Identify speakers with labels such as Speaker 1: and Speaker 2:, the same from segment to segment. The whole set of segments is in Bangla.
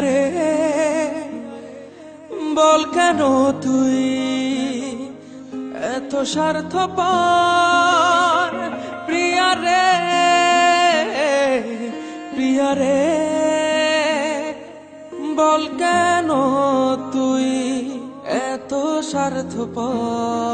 Speaker 1: রে বল কেন তুই এত স্বার্থপর প্রিয়া রে বল কেন তুই এত স্বার্থপর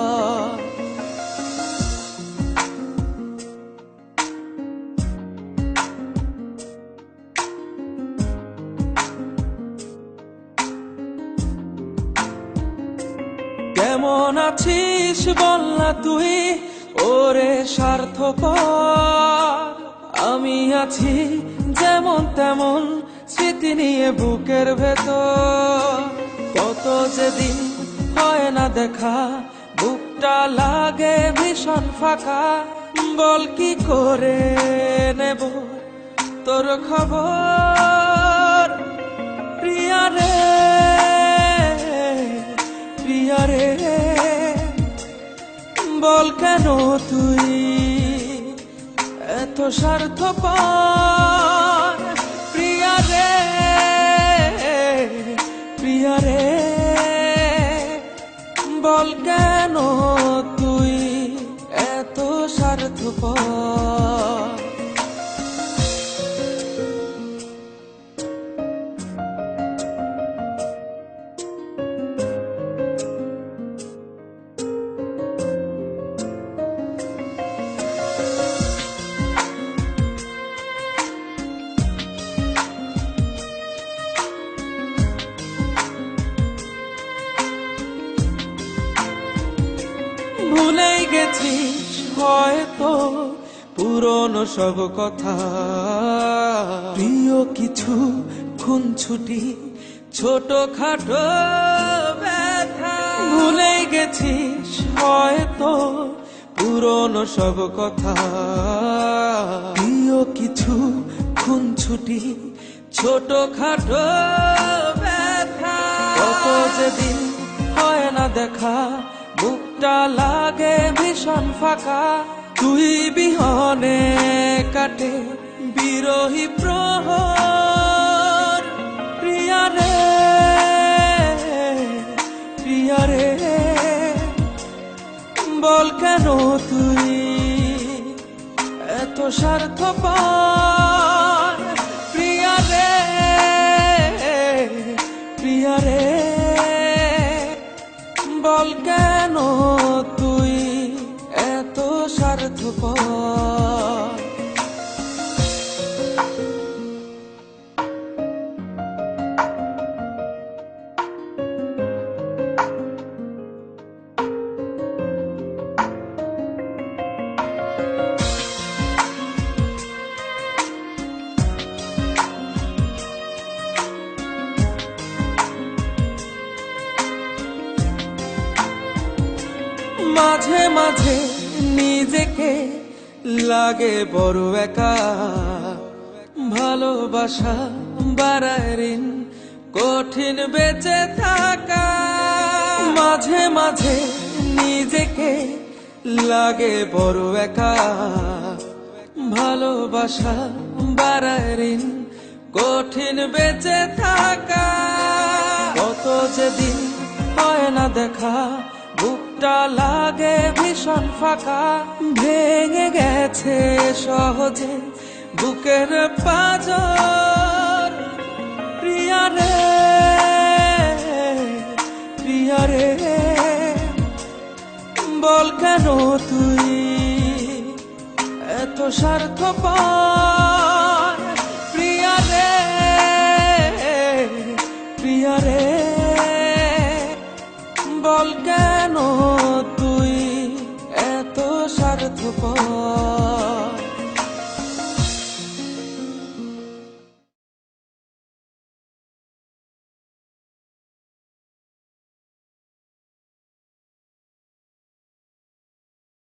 Speaker 1: কেমন আছিস বল না তুই ওরে স্বার্থপর আমি আছি যেমন তেমন স্মৃতি নিয়ে বুকের ভেতর কত যেদিন হয় না দেখা বুকটা লাগে ভীষণ ফাঁকা বল কি করে নেব তোর খবর প্রিয়া রে বল কেন তুই এত স্বার্থপর প্রিয়া রে বল কেন তুই এত স্বার্থপর ভুলেই গেছিস হয়তো পুরনো সব কথা প্রিয় কিছু খুনছুটি ছোট খাটো ব্যথা ভুলেই গেছিস হয়তো পুরনো সব কথা প্রিয় কিছু খুনছুটি ছোট খাটো ব্যথা কত যেদিন হয় না দেখা বুকটা লাগে ভীষণ ফাঁকা তুই বিহনে কাটে বিরহী প্রহর প্রিয়া রে বল কেন তুই এত স্বার্থপর প্রিয়া রে বল কেন তুই এত স্বার্থপর মাঝে মাঝে নিজেকে লাগে বড় একা ভালোবাসা বাড়ায় ঋণ কঠিন বেঁচে থাকা মাঝে মাঝে নিজেকে লাগে বড় একা ভালোবাসা বাড়ায় ঋণ কঠিন বেঁচে থাকা কত যেদিন হয় না দেখা বুকটা লাগে ভীষণ ফাঁকা ভেঙে গেছে সহজে বুকের পাঁজর প্রিয়া রে বল কেন তুই এত স্বার্থপর